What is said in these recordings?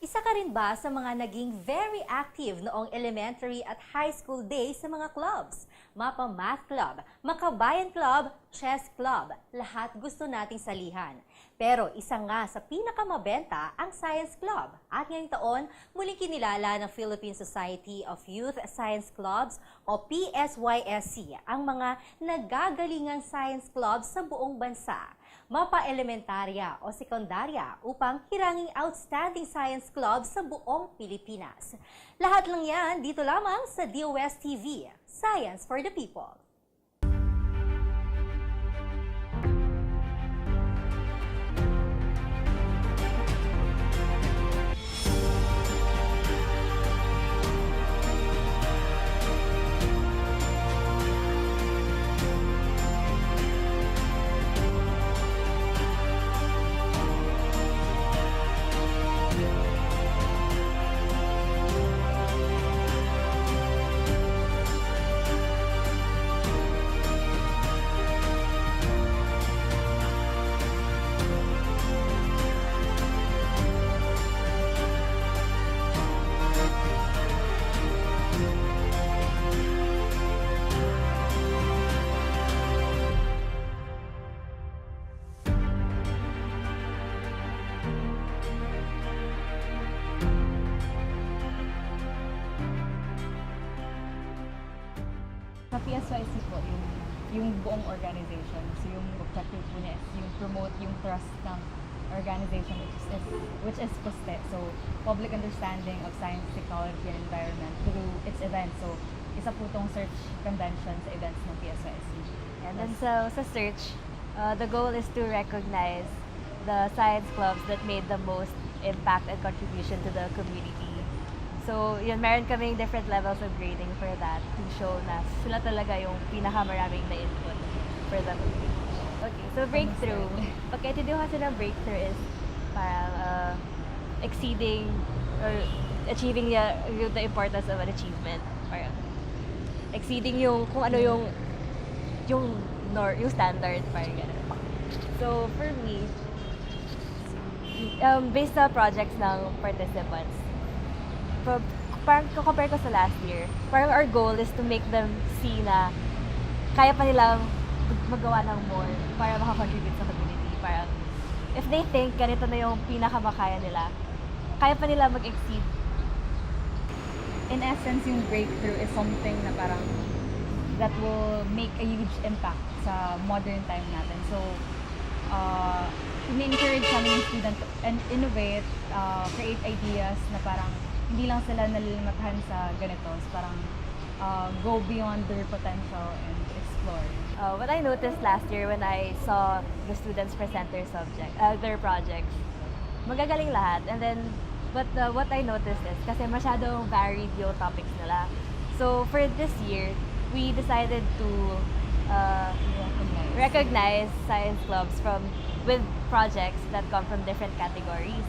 Isa ka rin ba sa mga naging very active noong elementary at high school days sa mga clubs? Mapa Math Club, Makabayan Club, Chess Club, lahat gusto nating salihan. Pero isa nga sa pinakamabenta ang Science Club. At ngayong taon, muling kinilala ng Philippine Society of Youth Science Clubs o PSYSC ang mga nagagalingang science clubs sa buong bansa. Mapa-elementarya o sekundarya upang hiranging outstanding science club sa buong Pilipinas. Lahat lang yan dito lamang sa DOSTv, Science for the People. Sa PSYC po, yung buong organization, so yung objective po niya is yung promote yung trust ng organization which is PUSTE, so public understanding of science, technology, and environment through its events. So isa po itong search convention sa events ng PSYC. And then sa search, the goal is to recognize the science clubs that made the most impact and contribution to the community. So, yun, meron kaming different levels of grading for that to show na sila talaga yung pinakamaraming na input for the community. Okay, so breakthrough. Pagkaintindihan kasi ng breakthrough is parang exceeding or achieving the importance of an achievement. Parang exceeding yung kung ano yung standard, parang gano'n. So, for me, based sa projects ng participants, parang compare ko sa last year, parang our goal is to make them see na kaya pa nilang magawa ng more para makakontribute sa community. Parang, if they think ganito na yung pinakamakaya nila, kaya pa nila mag-exceed. In essence, yung breakthrough is something na parang that will make a huge impact sa modern time natin. So, ini-encourage namin yung student and innovate, create ideas na parang hindi lang sila nalilimatahan sa ganito. So parang go beyond their potential and explore. What I noticed last year when I saw the students present their projects, magagaling lahat. And then, what I noticed is, kasi masyadong varied yung topics nila. So for this year, we decided to recognize science clubs with projects that come from different categories.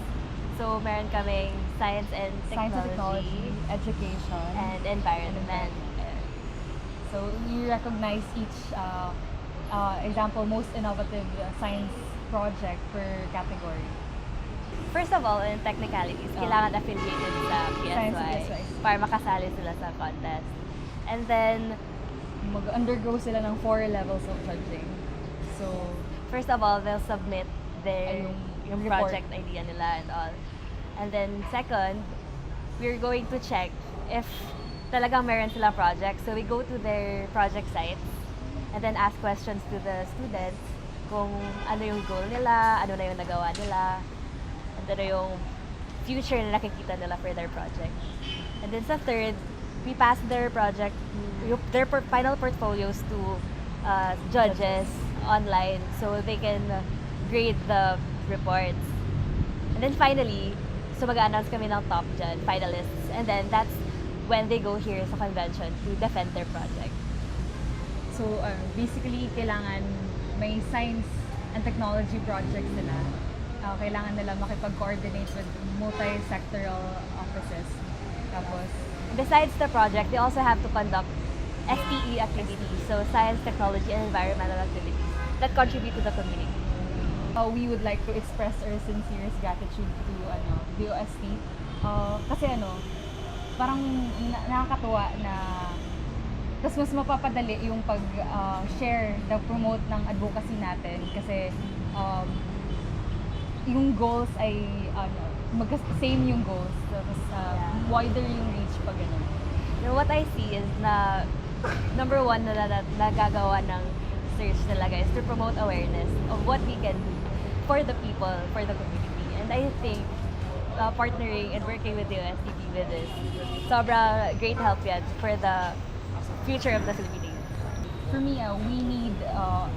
So, meron kaming science and technology, education, and environment. So, you recognize each example, most innovative science project per category. First of all, in technicalities, kailangan affiliated sa PSY para makasali sila sa contest. And then, mag-undergo sila ng 4 levels of judging. So, first of all, they'll submit their yung report. project idea nila and all. And then second, we're going to check if talagang meron silang project. So we go to their project sites and then ask questions to the students kung ano yung goal nila, ano na yung nagawa nila. Ano yung future na nakikita nila for their project. And then sa third, we pass their project, their final portfolios to judges online so they can grade the reports. And then finally, so mag-announce kami ng top judge, finalists. And then that's when they go here sa convention to defend their project. So, basically, kailangan may science and technology projects nila. Kailangan nila makipag-coordinate with multi-sectoral offices. Tapos, Besides the project, they also have to conduct STE activities, so science, technology, and environmental activities that contribute to the community. we would like to express our sincerest gratitude to DOST. Kasi parang nakakatuwa na mas mapapadali yung pag-share, promote ng advocacy natin kasi yung goals ay same yung goals. Tapos wider yung reach pag gano'n. What I see is na number one na nagagawa ng search talaga is to promote awareness of what we can do for the people, for the community. And I think partnering and working with the DOSTv with this, sobra great help yan for the future of the Philippines. For me, we need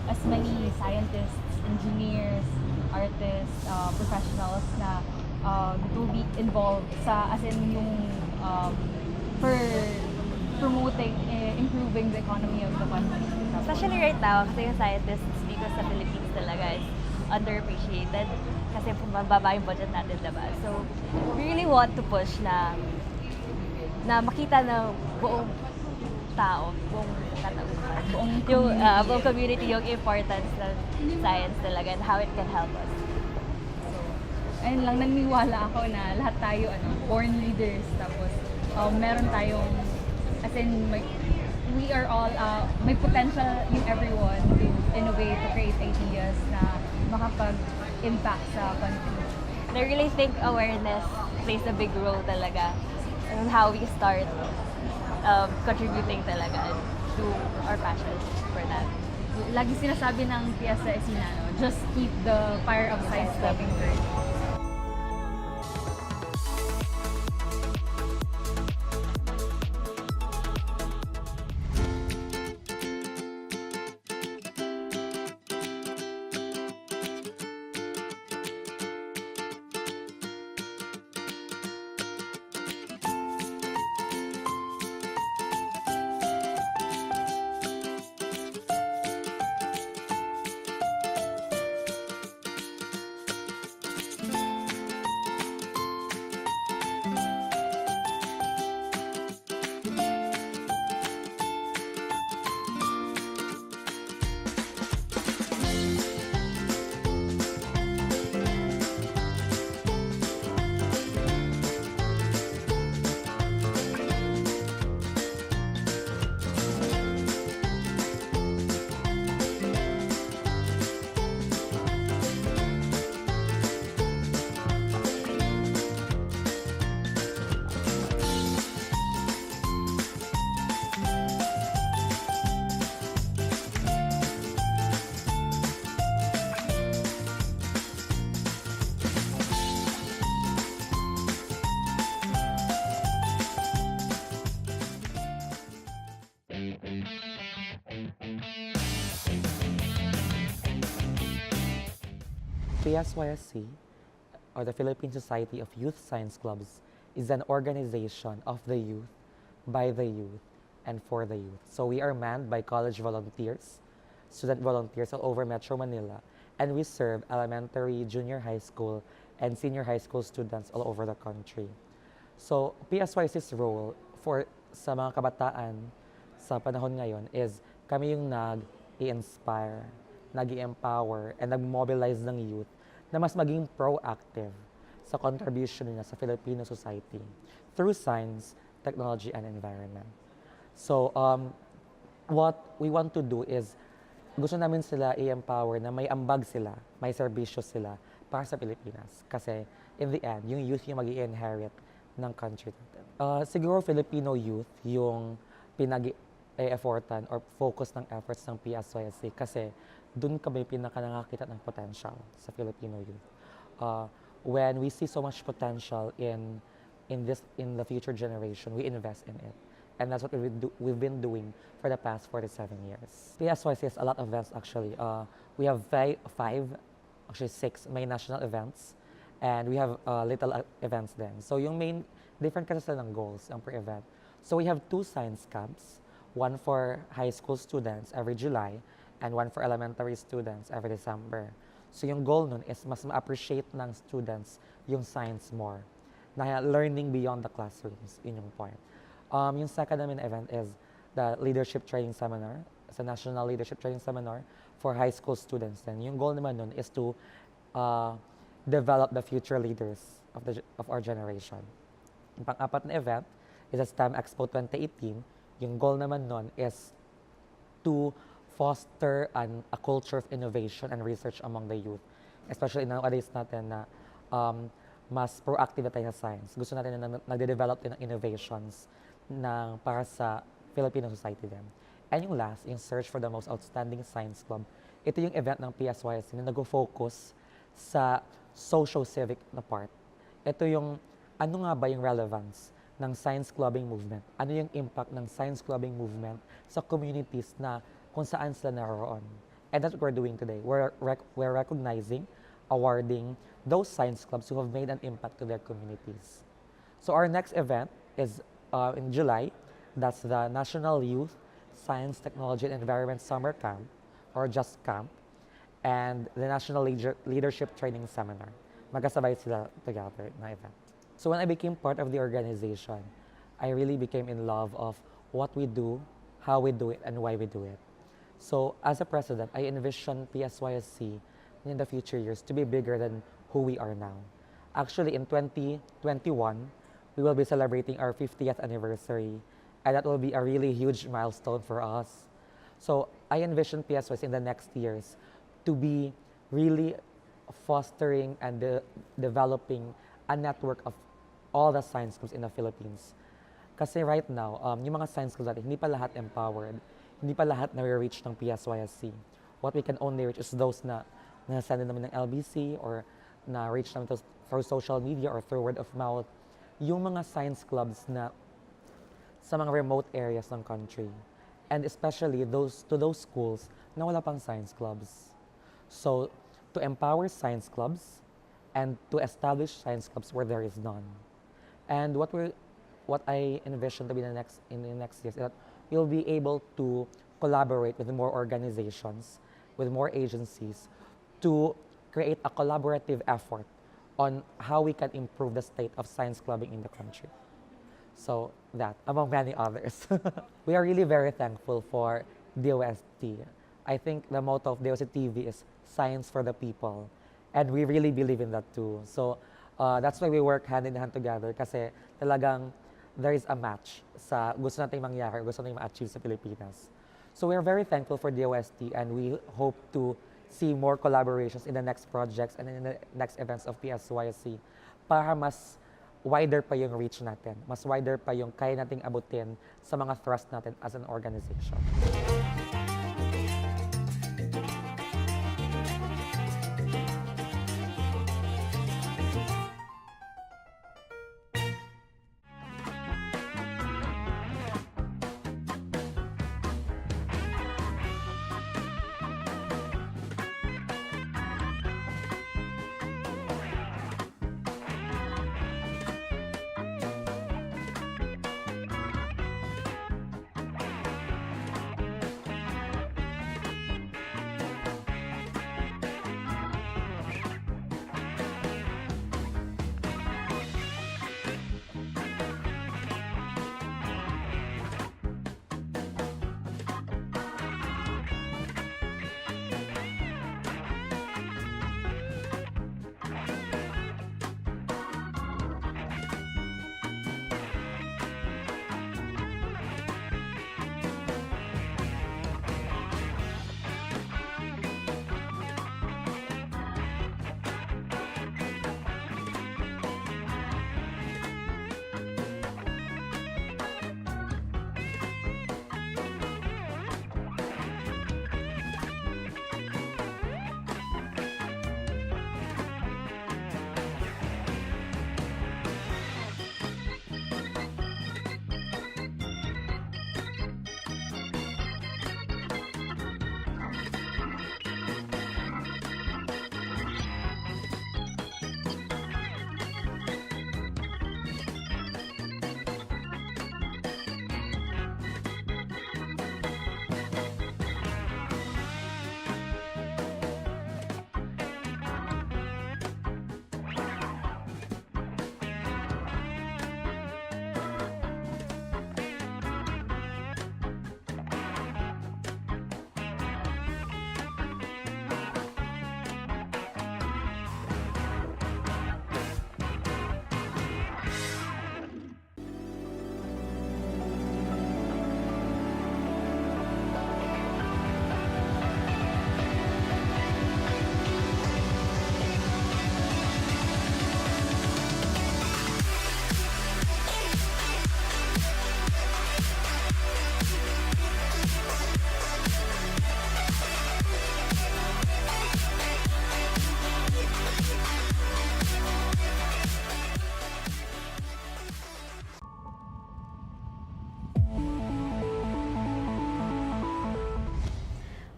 as many scientists, engineers, artists, professionals na that will be involved as in yung for promoting, improving the economy of the country. Especially right now, kasi yung scientists because sa Philippines talaga is underappreciated kasi mababa yung budget natin, diba? So, we really want to push na makita ng buong tao, buong katauhan, buong community yung importance ng science talaga and how it can help us. Ayun lang, naniniwala ako na lahat tayo born leaders, tapos meron tayong, as in, we are all, may potential in everyone to innovate, to create ideas na makapag-impact sa country. I really think awareness plays a big role talaga in how we start contributing talaga to our passion for that. Lagi sinasabi ng piyesa just keep the fire of science loving burning. PSYSC, or the Philippine Society of Youth Science Clubs, is an organization of the youth, by the youth, and for the youth. So we are manned by college volunteers, student volunteers all over Metro Manila, and we serve elementary, junior high school, and senior high school students all over the country. So PSYSC's role sa mga kabataan sa panahon ngayon is kami yung nag-i-inspire, nag-i-empower, and nag-mobilize ng youth na mas maging proactive sa contribution nila sa Filipino society through science, technology, and environment. So, what we want to do is, gusto namin sila i-empower na may ambag sila, may serbisyo sila para sa Pilipinas. Kasi, in the end, yung youth yung mag-i-inherit ng country natin. Siguro Filipino youth yung pinag-e-effortan or focus ng efforts ng PSYSC kasi doon kami pinaka nakakita ng potential sa Filipino youth. when we see so much potential in the future generation, we invest in it. And that's what we've been doing for the past 47 years. PSYC has a lot of events actually. We have actually six main national events, and we have little events then. So yung main, different kasi sila ng goals ang per event. So we have 2 science camps, one for high school students every July, and one for elementary students every December. So yung goal nun is mas ma-appreciate ng students yung science more, na learning beyond the classrooms, yun yung point. Yung second namin event is the leadership training seminar. It's a national leadership training seminar for high school students. And yung goal naman nun is to develop the future leaders of our generation. Yung pang-apat na event is a STEM Expo 2018. Yung goal naman nun is to foster a culture of innovation and research among the youth. Especially nowadays natin na mas proactive na tayo sa science. Gusto natin na nagde-develop din ng innovations para sa Filipino society din. And yung last, yung Search for the Most Outstanding Science Club. Ito yung event ng PSYC na nag-focus sa socio-civic na part. Ito yung, ano nga ba yung relevance ng science clubbing movement? Ano yung impact ng science clubbing movement sa communities na kung saan sila naroon? And that's what we're doing today. We're recognizing, awarding those science clubs who have made an impact to their communities. So our next event is in July. That's the National Youth Science, Technology, and Environment Summer Camp, or JUST Camp, and the National Leadership Training Seminar. Magkasabay sila together na event. So when I became part of the organization, I really became in love of what we do, how we do it, and why we do it. So as a president, I envision PSYSC in the future years to be bigger than who we are now. Actually, in 2021, we will be celebrating our 50th anniversary, and that will be a really huge milestone for us. So I envision PSYSC in the next years to be really fostering and developing a network of all the science clubs in the Philippines. Kasi right now, yung mga science clubs natin, hindi pa lahat empowered, hindi pa lahat na-reach ng PSYSC. What we can only reach is those na nasend namin ng LBC or na-reach namin through social media or through word of mouth. Yung mga science clubs na sa mga remote areas ng country. And especially to those schools na wala pang science clubs. So, to empower science clubs and to establish science clubs where there is none. And what I envision to be in the next years is that we'll be able to collaborate with more organizations, with more agencies, to create a collaborative effort on how we can improve the state of science clubbing in the country. So that, among many others. We are really very thankful for DOST. I think the motto of DOSTv is science for the people. And we really believe in that too. So that's why we work hand in hand together kasi talagang there is a match sa gusto nating mangyari, gusto nating ma-achieve sa Pilipinas. So we're very thankful for DOST and we hope to see more collaborations in the next projects and in the next events of PSYSC para mas wider pa yung reach natin, mas wider pa yung kaya nating abutin sa mga thrust natin as an organization.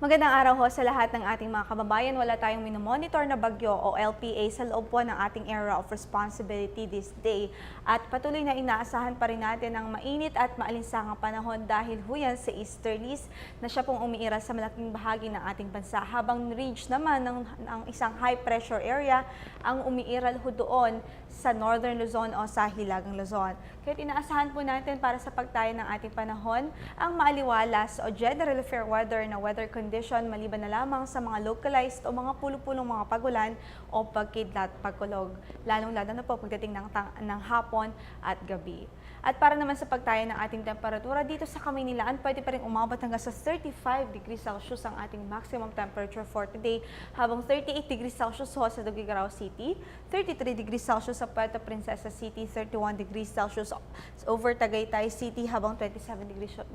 Magandang araw ho sa lahat ng ating mga kababayan. Wala tayong minomonitor na bagyo o LPA sa loob po ng ating area of responsibility this day. At patuloy na inaasahan pa rin natin ang mainit at maalinsangang panahon dahil ho yan sa easterlies na siya pong umiiral sa malaking bahagi ng ating bansa. Habang ridge naman ng isang high pressure area ang umiiral ho doon sa northern Luzon o sa hilagang Luzon. Kaya inaasahan po natin para sa pagtayo ng ating panahon ang maaliwalas o generally fair weather na weather condition maliban na lamang sa mga localized o mga pulo-pulong mga pagulan o pagkidlat, pagkulog, lalong-lalo na po pagdating ng hapon at gabi. At para naman sa pagtayo ng ating temperatura dito sa Kamaynilaan, pwede pa rin umabot hanggang sa 35 degrees Celsius ang ating maximum temperature for today, habang 38 degrees Celsius ho sa Tuguegarao City, 33 degrees Celsius sa Puerto Princesa City, 31 degrees Celsius over Tagaytay City, habang 27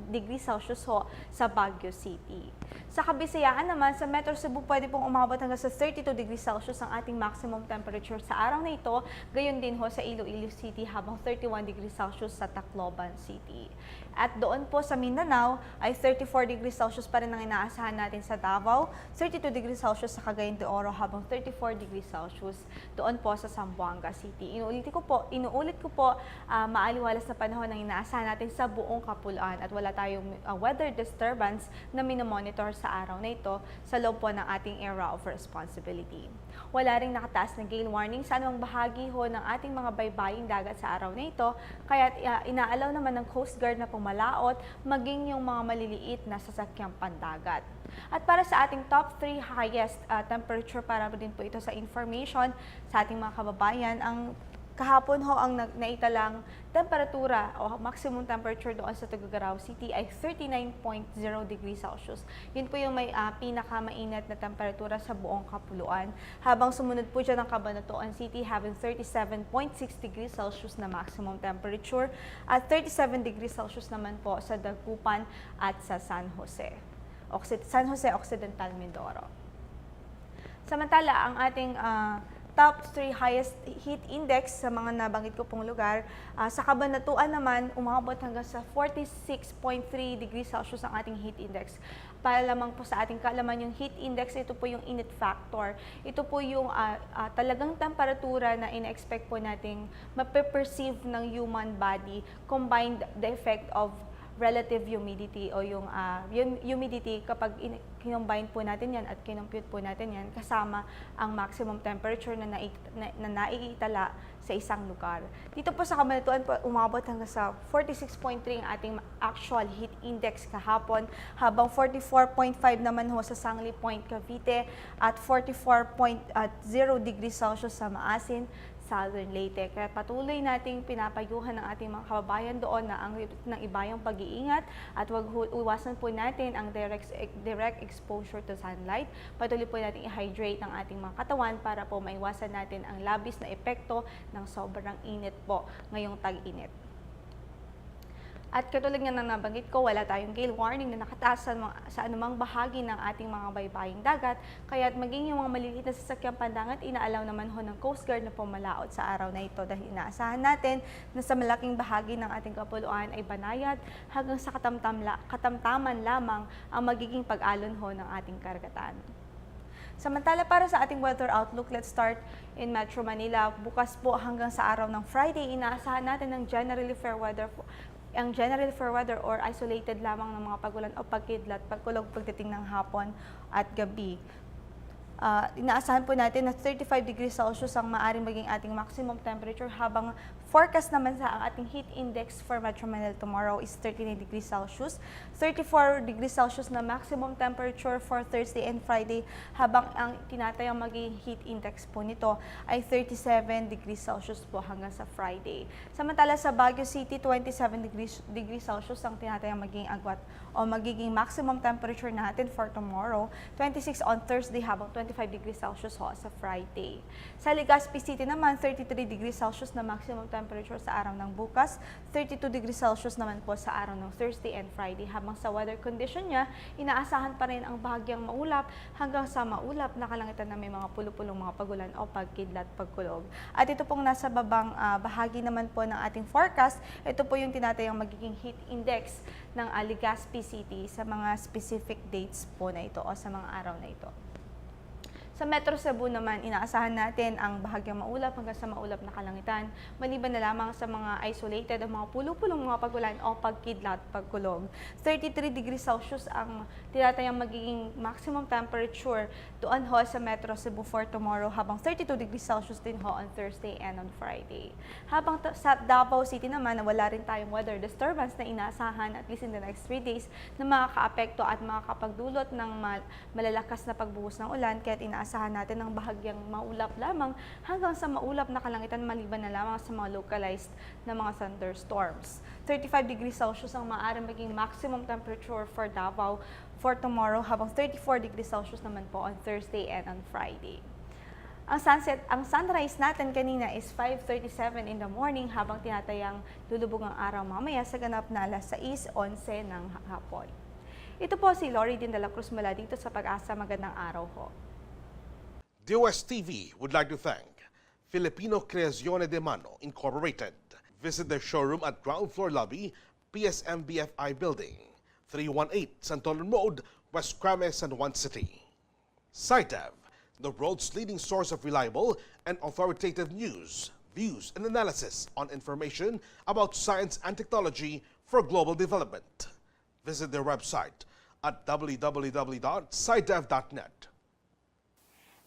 degrees Celsius ho sa Baguio City. Sa Kabisayaan naman, sa Metro Cebu, pwede pong umabot hanggang sa 32 degrees Celsius ang ating maximum temperature sa araw na ito. Gayon din ho sa Iloilo City, habang 31 degrees Celsius sa Tacloban City. At doon po sa Mindanao ay 34 degrees Celsius pa rin ang inaasahan natin sa Davao, 32 degrees Celsius sa Cagayan de Oro, habang 34 degrees Celsius doon po sa Zamboanga City. Inuulit ko po, maaliwalas na panahon ang inaasahan natin sa buong Kapuluan at wala tayong weather disturbance na minomonitor sa araw na ito sa loob po ng ating area of responsibility. Wala ring nakataas na gale warning sa anumang bahagi ho ng ating mga baybaying dagat sa araw na ito, kaya inaalaw naman ng Coast Guard na pumalaot maging yung mga maliliit na sasakyang pandagat. At para sa ating top 3 highest temperature, para din po ito sa information sa ating mga kababayan, ang kahapon ho ang naitalang temperatura o maximum temperature doon sa Tuguegarao City ay 39.0 degrees Celsius. Yun po yung may pinakamainit na temperatura sa buong Kapuluan. Habang sumunod po dyan ang Cabanatuan City having 37.6 degrees Celsius na maximum temperature at 37 degrees Celsius naman po sa Dagupan at sa San Jose Occidental Mindoro. Samantala, ang ating top 3 highest heat index sa mga nabanggit ko pong lugar. Sa Cabanatuan naman, umabot hanggang sa 46.3 degrees Celsius ang ating heat index. Para lamang po sa ating kaalaman, yung heat index, ito po yung init factor. Ito po yung talagang temperatura na ina-expect po nating mape-perceive ng human body combined the effect of relative humidity o yung humidity kapag kinombine po natin yan at kinompute po natin yan kasama ang maximum temperature na naiitala sa isang lugar. Dito po sa Cabanatuan po umabot hanggang sa 46.3 ang ating actual heat index kahapon, habang 44.5 naman ho sa Sangli Point, Cavite at 44.0 degrees Celsius sa Maasin, Southern Leyte. Kaya patuloy nating pinapayuhan ng ating mga kababayan doon na ang ng ibayang pag-iingat at wag iwasan po natin ang direct exposure to sunlight. Patuloy po nating i-hydrate ang ating mga katawan para po maiwasan natin ang labis na epekto ng sobrang init po ngayong tag-init. At katulad nga ng nabanggit ko, wala tayong gale warning na nakataas sa anumang bahagi ng ating mga baybaying dagat. Kaya't maging yung mga maliliit na sasakyang pandagat, inaalaw naman ho ng Coast Guard na pumalaot sa araw na ito dahil inaasahan natin na sa malaking bahagi ng ating kapuluan ay banayad hanggang sa katamtaman lamang ang magiging pag-alon ho ng ating karagatan. Samantala, para sa ating weather outlook, let's start in Metro Manila. Bukas po hanggang sa araw ng Friday, inaasahan natin ng generally fair weather or isolated lamang ng mga pagulan o pagkidlat, pagkulog pagdating ng hapon at gabi. Inaasahan po natin na 35 degrees Celsius ang maaaring maging ating maximum temperature, habang forecast naman sa ating heat index for Metro Manila tomorrow is 39 degrees Celsius, 34 degrees Celsius na maximum temperature for Thursday and Friday, habang ang tinatayang maging heat index po nito ay 37 degrees Celsius po hanggang sa Friday. Samantala sa Baguio City, 27 degrees Celsius ang tinatayang maging agwat o magiging maximum temperature natin for tomorrow, 26 on Thursday habang 25 degrees Celsius ho sa Friday. Sa Legazpi City naman, 33 degrees Celsius na maximum temperature sa araw ng bukas, 32 degrees Celsius naman po sa araw ng Thursday and Friday. Habang sa weather condition niya, inaasahan pa rin ang bahagyang maulap hanggang sa maulap na kalangitan na may mga pulo-pulong mga pagulan o pagkidlat, pagkulog. At ito pong nasa babang bahagi naman po ng ating forecast, ito po yung tinatayang magiging heat index ng Legazpi City sa mga specific dates po na ito o sa mga araw na ito. Sa Metro Cebu naman, inaasahan natin ang bahagyang maulap hanggang sa maulap na kalangitan, maliban na lamang sa mga isolated o mga pulo-pulong mga pagulan o pagkidlat, pagkulog. 33 degrees Celsius ang tinatayang magiging maximum temperature doon ho sa Metro Cebu for tomorrow, habang 32 degrees Celsius din ho on Thursday and on Friday. Habang sa Davao City naman, wala rin tayong weather disturbance na inaasahan at least in the next 3 days na makakaapekto at makakapagdulot ng malalakas na pagbuhos ng ulan, kaya inaasahan natin ang bahagyang maulap lamang hanggang sa maulap na kalangitan, maliban na lamang sa mga localized na mga thunderstorms. 35 degrees Celsius ang maaaring maging maximum temperature for Davao for tomorrow, habang 34 degrees Celsius naman po on Thursday and on Friday. Ang sunrise natin kanina is 5:37 in the morning, habang tinatayang lulubog ang araw mamaya sa ganap na alas 6:11 ng hapon. Ito po si Lori Din de la Cruz mula dito sa Pag-asa. Magandang araw ho. DOSTv would like to thank Filipino Creazione de Mano Incorporated. Visit their showroom at ground floor lobby, PSM BFI Building, 318 Santolan Road, West Crames, San Juan City. Sinev, the world's leading source of reliable and authoritative news, views, and analysis on information about science and technology for global development. Visit their website at www.sinev.net.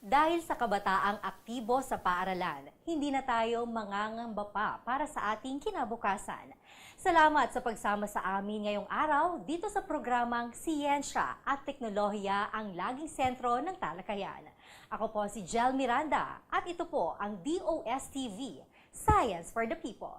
Dahil sa kabataang aktibo sa paaralan, hindi na tayo mangangamba pa para sa ating kinabukasan. Salamat sa pagsama sa amin ngayong araw dito sa programang Siyensya at Teknolohiya ang laging sentro ng talakayan. Ako po si Jel Miranda at ito po ang DOSTv, Science for the People.